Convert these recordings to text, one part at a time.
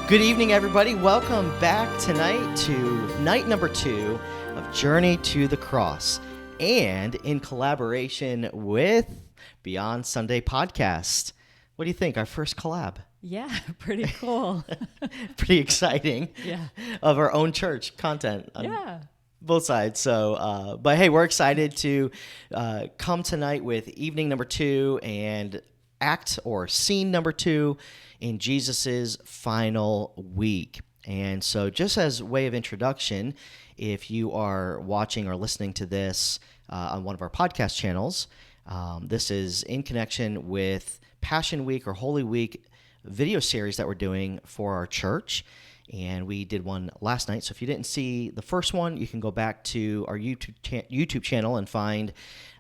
Good evening, everybody. Welcome back tonight to night number 2 of Journey to the Cross, and in collaboration with Beyond Sunday Podcast. What do you think? Our first collab. Yeah, pretty cool. Pretty exciting. Yeah. Of our own church content. Yeah. Both sides. So, but hey, we're excited to come tonight with evening number 2 and act or scene number 2 in Jesus's final week. And so, just as way of introduction, if you are watching or listening to this on one of our podcast channels, this is in connection with Passion Week or Holy Week video series that we're doing for our church. And we did one last night. So if you didn't see the first one, you can go back to our YouTube channel and find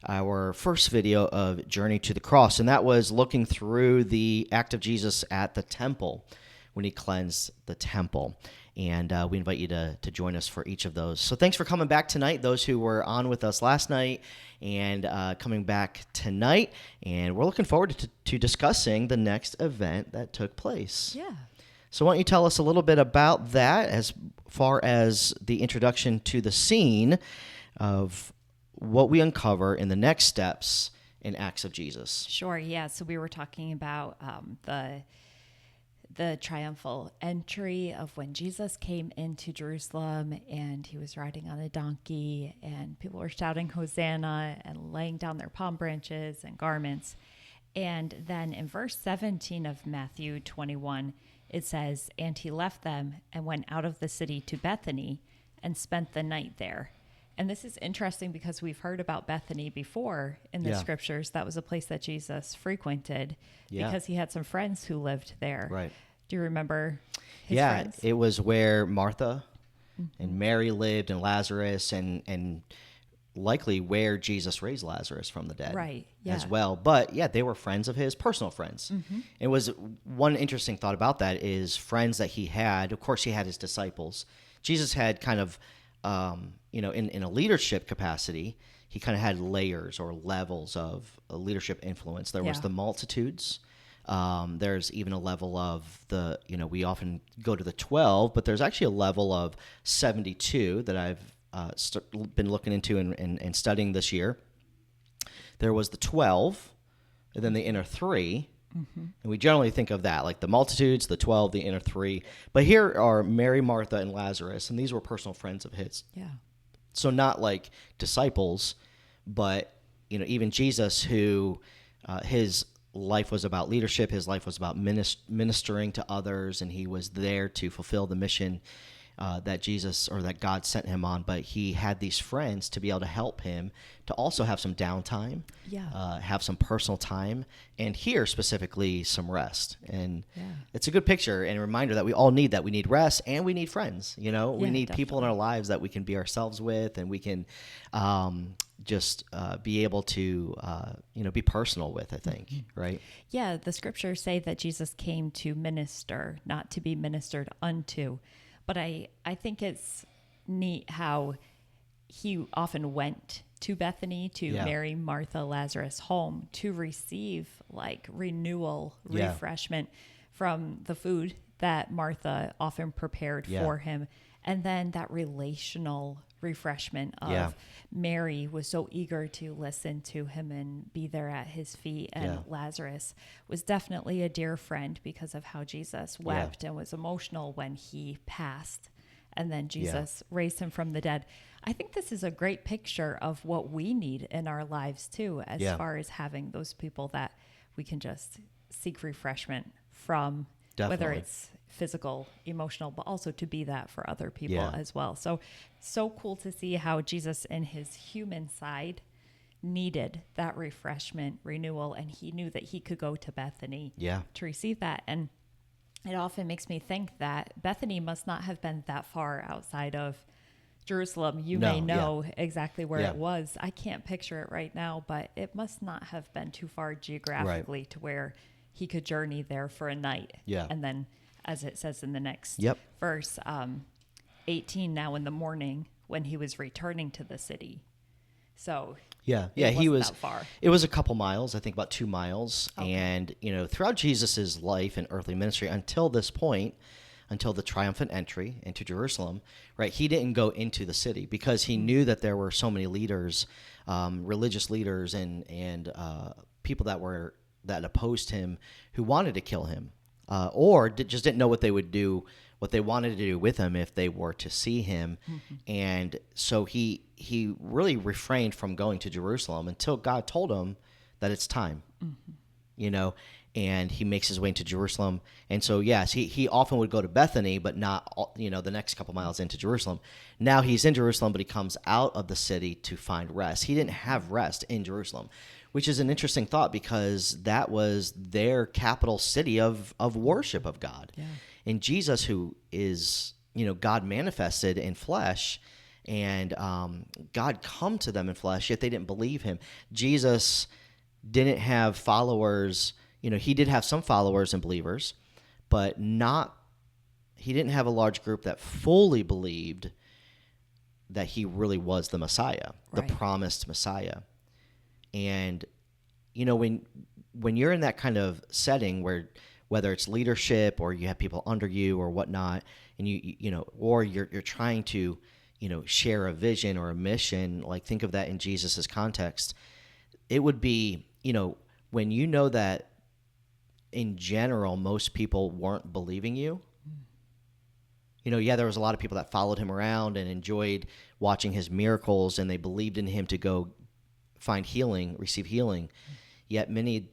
our first video of Journey to the Cross. And that was looking through the act of Jesus at the temple when he cleansed the temple. And we invite you to join us for each of those. So thanks for coming back tonight, those who were on with us last night and coming back tonight. And we're looking forward to discussing the next event that took place. Yeah. So why don't you tell us a little bit about that as far as the introduction to the scene of what we uncover in the next steps in Acts of Jesus. Sure. Yeah. So we were talking about the triumphal entry of when Jesus came into Jerusalem and he was riding on a donkey and people were shouting Hosanna and laying down their palm branches and garments. And then in verse 17 of Matthew 21, it says, "And he left them and went out of the city to Bethany and spent the night there." And this is interesting because we've heard about Bethany before in the scriptures. That was a place that Jesus frequented because he had some friends who lived there. Right. Do you remember his friends? It was where Martha and Mary lived and Lazarus and likely where Jesus raised Lazarus from the dead as well. But they were friends of his, personal friends. Mm-hmm. It was one interesting thought about that is friends that he had. Of course, he had his disciples. Jesus had kind of, in a leadership capacity, he kind of had layers or levels of leadership influence. There was the multitudes. There's even a level of we often go to the 12, but there's actually a level of 72 that I've been looking into and studying this year. There was the 12, and then the inner 3, and we generally think of that, like the multitudes, the 12, the inner 3. But here are Mary, Martha, and Lazarus, and these were personal friends of his. Yeah. So not like disciples, but even Jesus, who his life was about leadership, his life was about ministering to others, and he was there to fulfill the mission that Jesus or that God sent him on, but he had these friends to be able to help him to also have some downtime, have some personal time, and here specifically some rest. And it's a good picture and a reminder that we all need that. We need rest and we need friends. We need definitely. people in our lives that we can be ourselves with, and we can just be able to be personal with, I think, right? Yeah, the scriptures say that Jesus came to minister, not to be ministered unto. But I think it's neat how he often went to Bethany, to Mary, Martha, Lazarus' home to receive renewal, refreshment from the food that Martha often prepared for him. And then that relational refreshment of Mary was so eager to listen to him and be there at his feet. And Lazarus was definitely a dear friend because of how Jesus wept and was emotional when he passed. And then Jesus raised him from the dead. I think this is a great picture of what we need in our lives too, as far as having those people that we can just seek refreshment from. Definitely. Whether it's physical, emotional, but also to be that for other people as well. So cool to see how Jesus in his human side needed that refreshment, renewal, and he knew that he could go to Bethany to receive that. And it often makes me think that Bethany must not have been that far outside of Jerusalem. You may know exactly where it was. I can't picture it right now, but it must not have been too far geographically to where he could journey there for a night. Yeah. And then, as it says in the next verse, 18, now in the morning, when he was returning to the city. So he was that far. It was a couple miles, I think about 2 miles. Okay. And, throughout Jesus's life and earthly ministry until this point, until the triumphant entry into Jerusalem, right? He didn't go into the city because he knew that there were so many leaders, religious leaders and people that opposed him who wanted to kill him, or just didn't know what they would do, what they wanted to do with him if they were to see him. And so he really refrained from going to Jerusalem until God told him that it's time, and he makes his way into Jerusalem. And so, yes, he often would go to Bethany, but not, the next couple miles into Jerusalem. Now he's in Jerusalem, but he comes out of the city to find rest. He didn't have rest in Jerusalem, which is an interesting thought because that was their capital city of worship of God. Yeah. And Jesus, who is, God manifested in flesh, and God come to them in flesh, yet they didn't believe him. Jesus didn't have followers. He did have some followers and believers, but he didn't have a large group that fully believed that he really was the Messiah, right, the promised Messiah. And, when you're in that kind of setting where, whether it's leadership or you have people under you or whatnot, and or you're trying to, share a vision or a mission, like think of that in Jesus's context, it would be, when that in general, most people weren't believing you. There was a lot of people that followed him around and enjoyed watching his miracles, and they believed in him to go find healing, receive healing. Yet many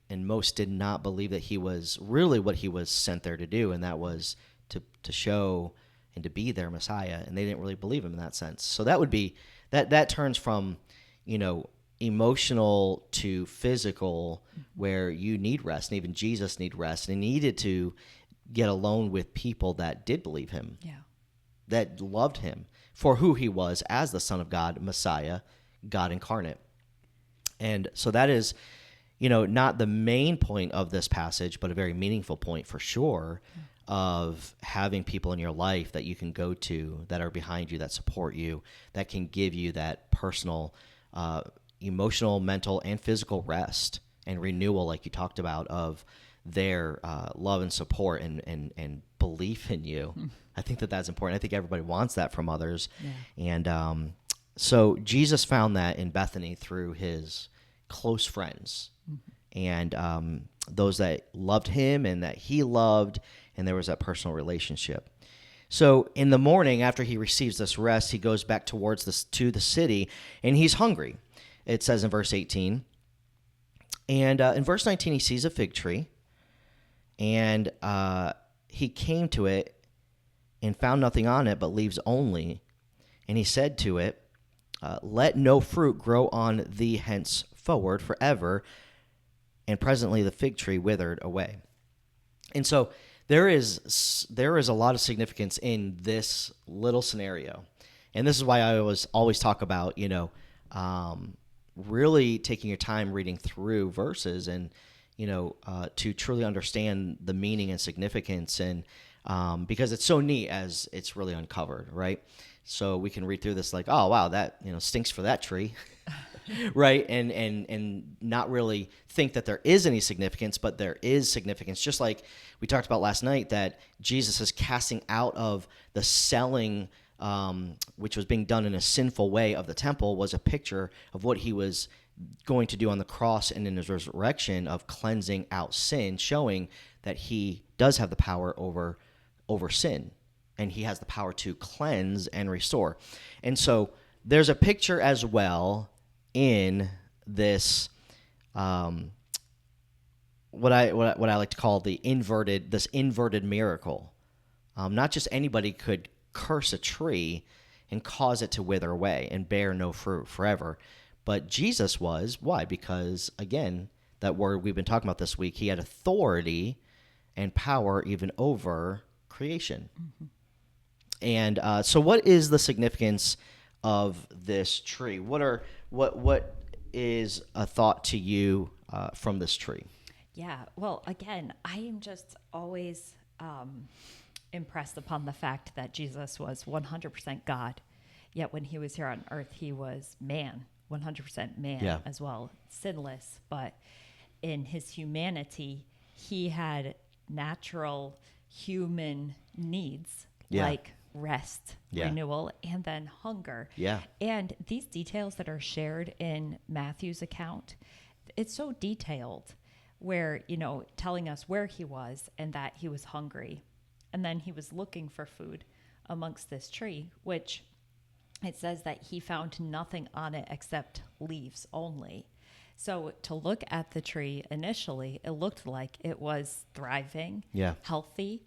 and most did not believe that he was really what he was sent there to do, and that was to show and to be their Messiah. And they didn't really believe him in that sense. So that would be that turns from, emotional to physical, where you need rest, and even Jesus needed rest, and he needed to get alone with people that did believe him, that loved him for who he was as the Son of God, Messiah, God incarnate. And so that is, not the main point of this passage, but a very meaningful point for sure, of having people in your life that you can go to, that are behind you, that support you, that can give you that personal, emotional, mental, and physical rest and renewal, like you talked about, of their love and support and belief in you. I think that's important. I think everybody wants that from others. Yeah. And so Jesus found that in Bethany through his close friends, and those that loved him and that he loved, and there was that personal relationship. So in the morning, after he receives this rest, he goes back towards to the city, and he's hungry. It says in verse 18. And in verse 19, he sees a fig tree, and he came to it and found nothing on it but leaves only. And he said to it, let no fruit grow on thee henceforward forever. And presently the fig tree withered away. And so there is a lot of significance in this little scenario. And this is why I always talk about, really taking your time reading through verses and, to truly understand the meaning and significance, and because it's so neat as it's really uncovered, right? So we can read through this like, oh, wow, that, stinks for that tree, right? And not really think that there is any significance, but there is significance. Just like we talked about last night, that Jesus is casting out of the selling, which was being done in a sinful way of the temple, was a picture of what he was going to do on the cross and in his resurrection, of cleansing out sin, showing that he does have the power over sin, and he has the power to cleanse and restore. And so there's a picture as well in this, what I like to call this inverted miracle. Not just anybody could curse a tree and cause it to wither away and bear no fruit forever, but Jesus was. Why? Because, again, that word we've been talking about this week, he had authority and power even over creation. Mm-hmm. And so what is the significance of this tree? What is a thought to you from this tree? Yeah, well, again, I am just always impressed upon the fact that Jesus was 100% God, yet when he was here on earth, he was man, 100% man as well, sinless. But in his humanity, he had natural human needs, like rest, renewal, and then hunger. Yeah. And these details that are shared in Matthew's account, it's so detailed, where, telling us where he was and that he was hungry. And then he was looking for food amongst this tree, which it says that he found nothing on it except leaves only. So to look at the tree initially, it looked like it was thriving, healthy.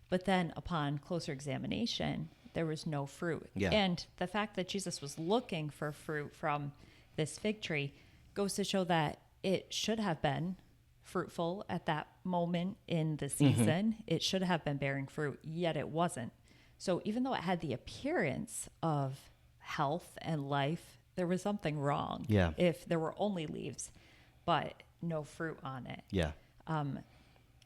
But then upon closer examination, there was no fruit. Yeah. And the fact that Jesus was looking for fruit from this fig tree goes to show that it should have been fruitful at that moment in the season. It should have been bearing fruit, yet it wasn't. So even though it had the appearance of health and life, there was something wrong. Yeah. If there were only leaves, but no fruit on it. Yeah.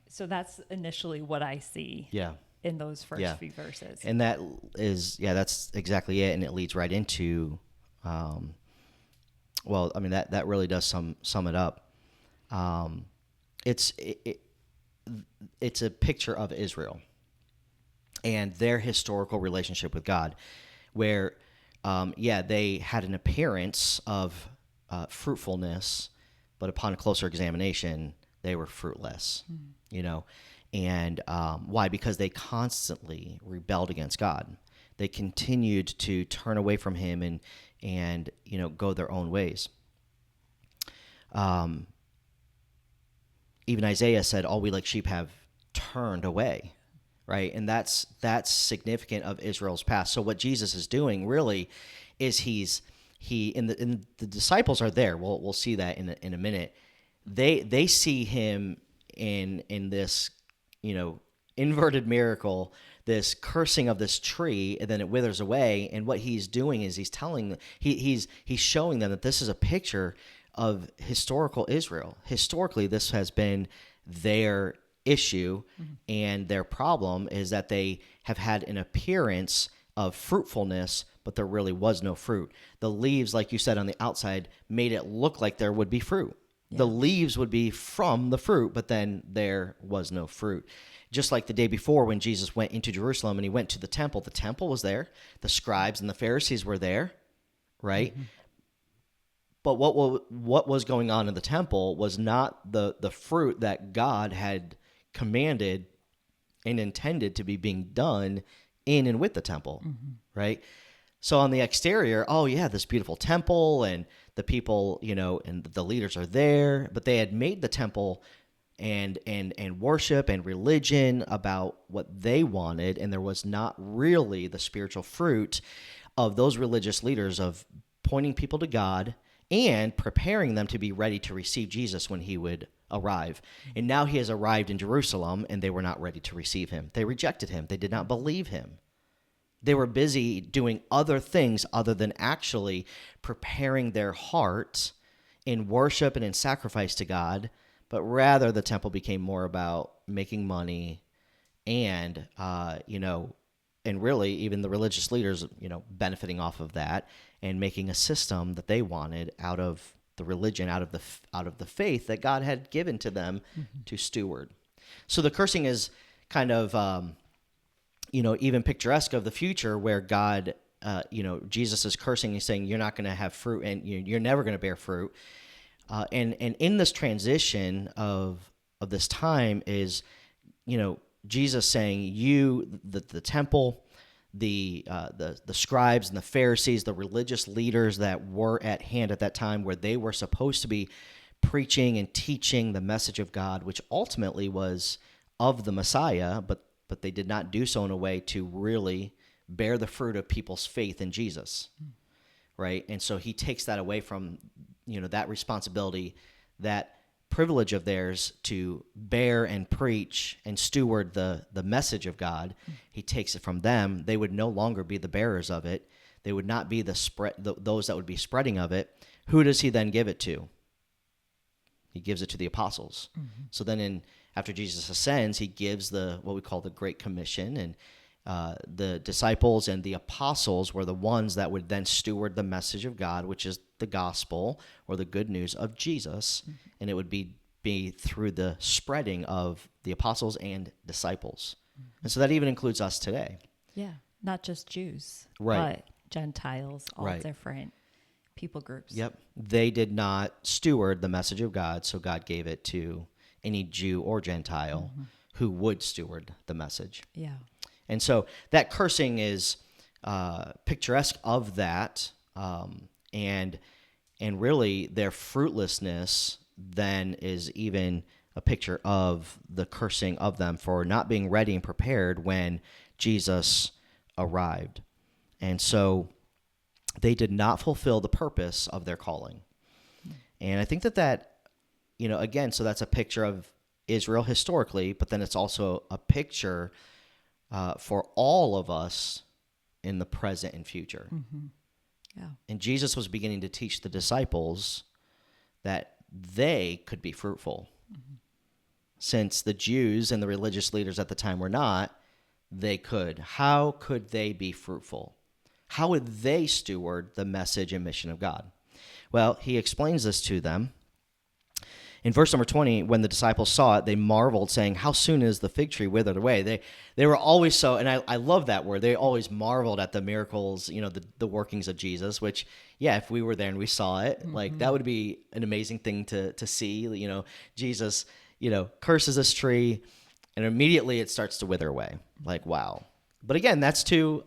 So that's initially what I see. Yeah. In those first few verses. And that is, that's exactly it. And it leads right into, that really does sum it up. It's a picture of Israel and their historical relationship with God, where, they had an appearance of fruitfulness, but upon closer examination, they were fruitless, And why? Because they constantly rebelled against God. They continued to turn away from him and go their own ways. Even Isaiah said, all we like sheep have turned away, right? And that's significant of Israel's past. So what Jesus is doing really is the disciples are there. We'll see that in a minute. They see him in this, inverted miracle, this cursing of this tree, and then it withers away. And what he's doing is he's showing them that this is a picture of historical Israel. Historically, this has been their issue, and their problem is that they have had an appearance of fruitfulness, but there really was no fruit. The leaves, like you said, on the outside made it look like there would be fruit. Yeah. The leaves would be from the fruit, but then there was no fruit. Just like the day before when Jesus went into Jerusalem and he went to the temple was there. The scribes and the Pharisees were there, right? Mm-hmm. But what was going on in the temple was not the fruit that God had commanded and intended to be being done in and with the temple, right? So on the exterior, this beautiful temple and the people, and the leaders are there, but they had made the temple and worship and religion about what they wanted, and there was not really the spiritual fruit of those religious leaders of pointing people to God and preparing them to be ready to receive Jesus when he would arrive. And now he has arrived in Jerusalem, and they were not ready to receive him. They rejected him. They did not believe him. They were busy doing other things other than actually preparing their heart in worship and in sacrifice to God, but rather the temple became more about making money and, and really even the religious leaders, benefiting off of that and making a system that they wanted out of the religion, out of the faith that God had given to them to steward. So the cursing is kind of, even picturesque of the future where God, Jesus is cursing. He's saying, you're not going to have fruit and you're never going to bear fruit. And in this transition of this time is, Jesus saying the temple, the scribes and the Pharisees, the religious leaders that were at hand at that time where they were supposed to be preaching and teaching the message of God, which ultimately was of the Messiah, but they did not do so in a way to really bear the fruit of people's faith in Jesus, right? And so he takes that away from, that responsibility, that privilege of theirs to bear and preach and steward the message of God. He takes it from them. They would no longer be the bearers of it. They would not be those that would be spreading of it. Who does he then give it to? He gives it to the apostles. Mm-hmm. So then after Jesus ascends, he gives what we call the Great Commission, and the disciples and the apostles were the ones that would then steward the message of God, which is the gospel or the good news of Jesus, and it would be through the spreading of the apostles and disciples. And so that even includes us today. Yeah. Not just Jews, right. but Gentiles, all right. different people groups. Yep. They did not steward the message of God, so God gave it to any Jew or Gentile who would steward the message. Yeah. And so that cursing is picturesque of that, and really their fruitlessness then is even a picture of the cursing of them for not being ready and prepared when Jesus arrived. And so they did not fulfill the purpose of their calling. And I think that, again, so that's a picture of Israel historically, but then it's also a picture for all of us in the present and future. Mm-hmm. Yeah. And Jesus was beginning to teach the disciples that they could be fruitful. Mm-hmm. Since the Jews and the religious leaders at the time were not, they could. How could they be fruitful? How would they steward the message and mission of God? Well, he explains this to them. In verse number 20, when the disciples saw it, they marveled, saying, "How soon is the fig tree withered away?" They were always so, and I love that word. They always marveled at the miracles, the workings of Jesus, which, yeah, if we were there and we saw it, like that would be an amazing thing to see. Jesus, curses this tree, and immediately it starts to wither away. Like, wow. But again, that's to,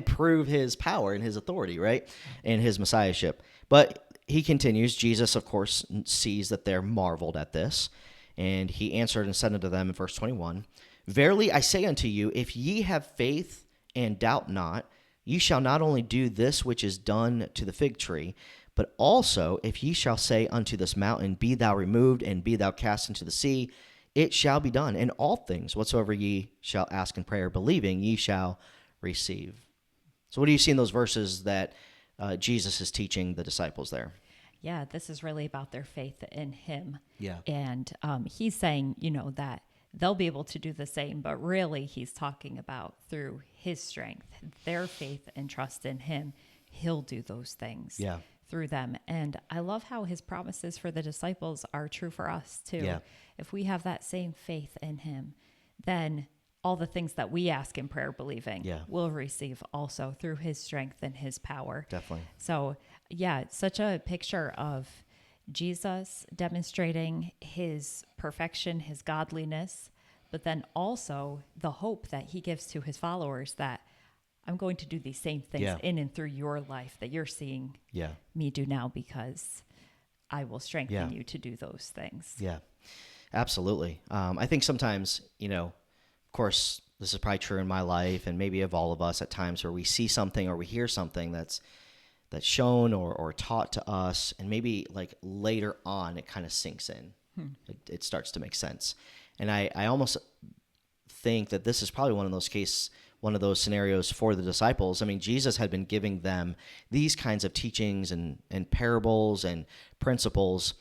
prove his power and his authority, right? And his messiahship. But he continues, Jesus, of course, sees that they're marveled at this. And he answered and said unto them in verse 21, "Verily I say unto you, if ye have faith and doubt not, ye shall not only do this which is done to the fig tree, but also if ye shall say unto this mountain, Be thou removed, and be thou cast into the sea, it shall be done. And all things whatsoever ye shall ask in prayer, believing, ye shall receive." So what do you see in those verses that Jesus is teaching the disciples there? Yeah, this is really about their faith in him. Yeah. And he's saying, that they'll be able to do the same, but really he's talking about through his strength, their faith and trust in him, he'll do those things through them. And I love how his promises for the disciples are true for us too. Yeah. If we have that same faith in him, then all the things that we ask in prayer believing we'll receive also through his strength and his power. Definitely. So yeah, it's such a picture of Jesus demonstrating his perfection, his godliness, but then also the hope that he gives to his followers that I'm going to do these same things in and through your life that you're seeing me do now, because I will strengthen you to do those things. Yeah, absolutely. I think sometimes, of course, this is probably true in my life and maybe of all of us at times where we see something or we hear something that's shown or taught to us, and maybe like later on it kind of sinks in. It starts to make sense. And I almost think that this is probably one of those scenarios for the disciples. I mean, Jesus had been giving them these kinds of teachings and parables and principles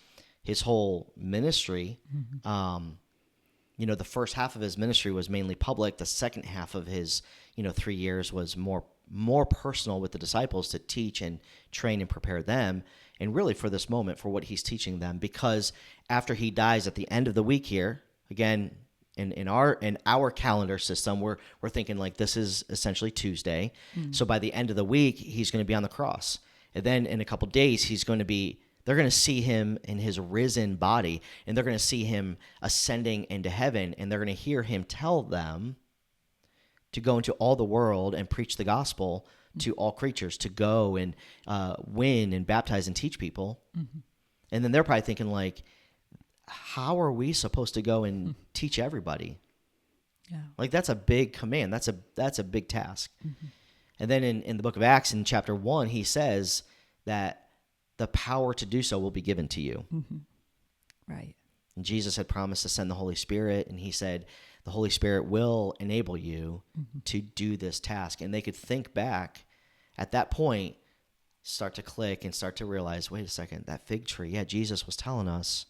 his whole ministry. The first half of his ministry was mainly public. The second half of his 3 years was more personal with the disciples to teach and train and prepare them, and really for this moment, for what he's teaching them. Because after he dies at the end of the week here, again, in our calendar system, we're thinking like this is essentially Tuesday. So by the end of the week, he's going to be on the cross. And then in a couple of days, they're going to see him in his risen body, and they're going to see him ascending into heaven, and they're going to hear him tell them to go into all the world and preach the gospel to all creatures, to go and win and baptize and teach people. And then they're probably thinking like, how are we supposed to go and teach everybody? Yeah. Like that's a big command. That's a big task. And then in the book of Acts in chapter 1, he says that the power to do so will be given to you. Right. And Jesus had promised to send the Holy Spirit, and he said, the Holy Spirit will enable you to do this task. And they could think back at that point, start to click and start to realize, wait a second, that fig tree, Jesus was telling us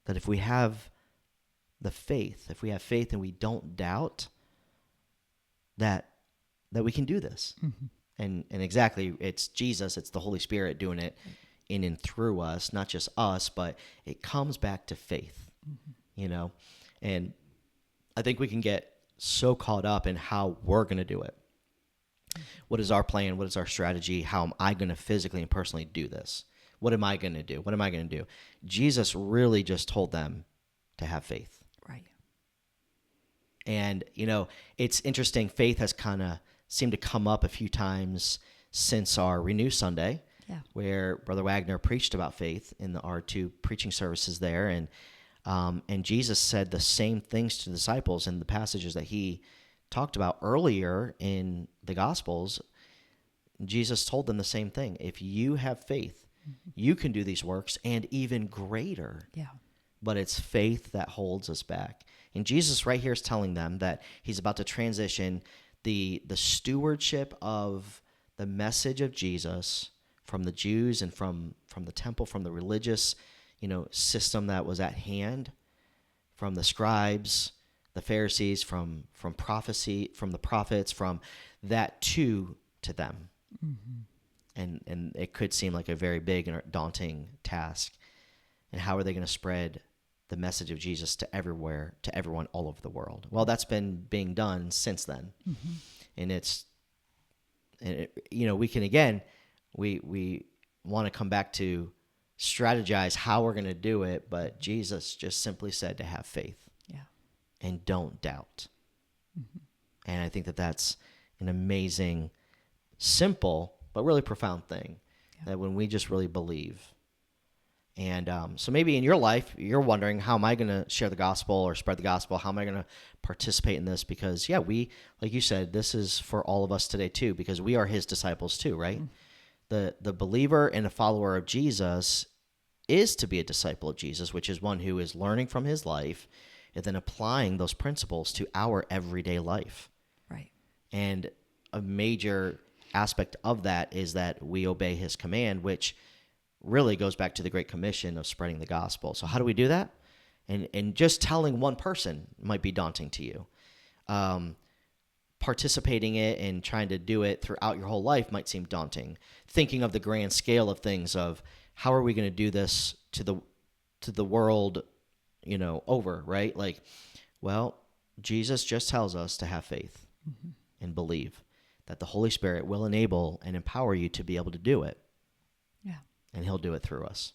that if we have faith and we don't doubt, that we can do this. And exactly, it's Jesus, it's the Holy Spirit doing it in and through us, not just us, but it comes back to faith, And I think we can get so caught up in how we're going to do it. What is our plan? What is our strategy? How am I going to physically and personally do this? What am I going to do? What am I going to do? Jesus really just told them to have faith. Right. And, it's interesting. Faith has kind of seemed to come up a few times since our Renew Sunday, where Brother Wagner preached about faith in our 2 preaching services there. And Jesus said the same things to the disciples in the passages that he talked about earlier in the Gospels. Jesus told them the same thing. If you have faith, you can do these works and even greater. Yeah. But it's faith that holds us back. And Jesus right here is telling them that he's about to transition the stewardship of the message of Jesus from the Jews and from the temple, from the religious, system that was at hand, from the scribes, the Pharisees, from prophecy, from the prophets, from that to them. And it could seem like a very big and daunting task. And how are they going to spread the message of Jesus to everywhere, to everyone all over the world? Well, that's been being done since then. And we can, again, we want to come back to strategize how we're going to do it, but Jesus just simply said to have faith. Yeah. And don't doubt. And I think that that's an amazing, simple, but really profound thing, that when we just really believe. And so maybe in your life, you're wondering, how am I going to share the gospel or spread the gospel? How am I going to participate in this? Because, we, like you said, this is for all of us today too, because we are his disciples too, right? The believer and a follower of Jesus is to be a disciple of Jesus, which is one who is learning from his life and then applying those principles to our everyday life. Right. And a major aspect of that is that we obey his command, which really goes back to the Great Commission of spreading the gospel. So how do we do that? And just telling one person might be daunting to you. Participating in it and trying to do it throughout your whole life might seem daunting. Thinking of the grand scale of things, of how are we going to do this to the world, over, right? Like, well, Jesus just tells us to have faith and believe that the Holy Spirit will enable and empower you to be able to do it. Yeah. And he'll do it through us.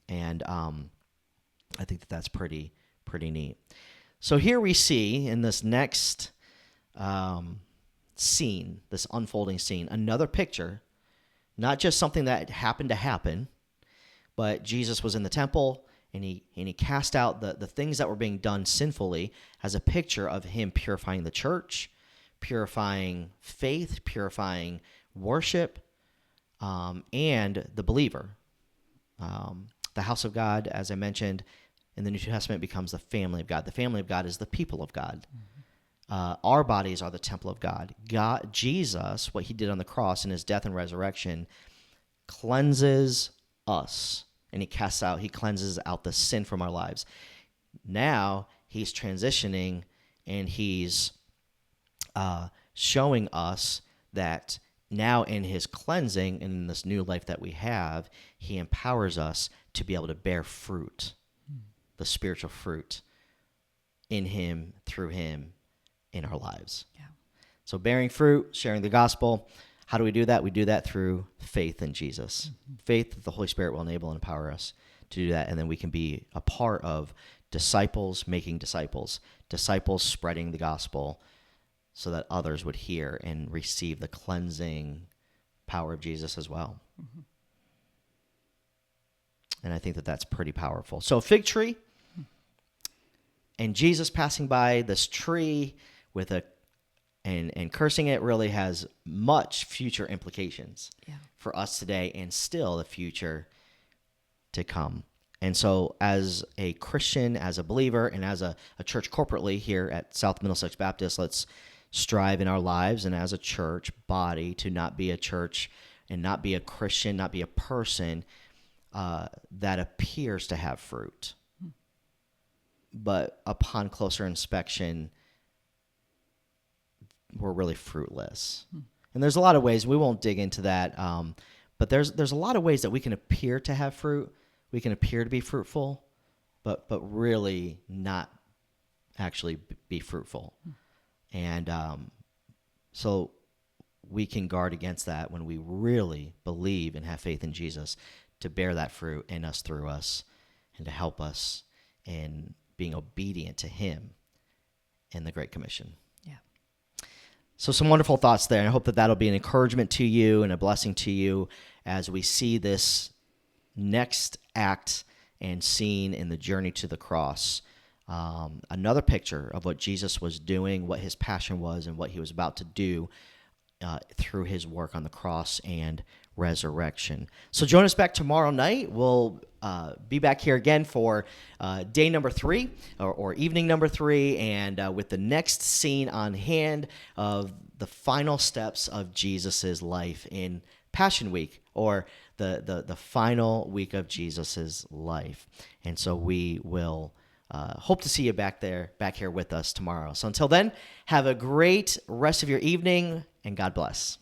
And I think that that's pretty neat. So here we see in this next scene, this unfolding scene, another picture, not just something that happened to happen, but Jesus was in the temple and he cast out the things that were being done sinfully as a picture of him purifying the church, purifying faith, purifying worship, and the believer. The house of God, as I mentioned, in the New Testament becomes the family of God. The family of God is the people of God. Our bodies are the temple of God. Jesus, what he did on the cross in his death and resurrection, cleanses us. And he cleanses out the sin from our lives. Now he's transitioning and he's showing us that now in his cleansing and in this new life that we have, he empowers us to be able to bear fruit, the spiritual fruit in him, through him, in our lives. Yeah. So bearing fruit, sharing the gospel. How do we do that? We do that through faith in Jesus. Faith that the Holy Spirit will enable and empower us to do that. And then we can be a part of disciples making disciples, disciples spreading the gospel so that others would hear and receive the cleansing power of Jesus as well. And I think that that's pretty powerful. So fig tree and Jesus passing by this tree with and cursing it really has much future implications for us today and still the future to come. And so as a Christian, as a believer, and as a church corporately here at South Middlesex Baptist, let's strive in our lives and as a church body to not be a church and not be a Christian, not be a person that appears to have fruit. But upon closer inspection, we're really fruitless. And there's a lot of ways, we won't dig into that, but there's a lot of ways that we can appear to have fruit, we can appear to be fruitful, but really not actually be fruitful. And so we can guard against that when we really believe and have faith in Jesus to bear that fruit in us, through us, and to help us in being obedient to him in the Great Commission. Yeah. So some wonderful thoughts there. And I hope that that'll be an encouragement to you and a blessing to you as we see this next act and scene in the journey to the cross. Another picture of what Jesus was doing, what his passion was, and what he was about to do through his work on the cross and resurrection. So join us back tomorrow night. We'll be back here again for day number 3 or evening number 3, and with the next scene on hand of the final steps of Jesus's life in Passion Week, or the final week of Jesus's life. And so we will hope to see you back here with us tomorrow. So until then, have a great rest of your evening, and God bless.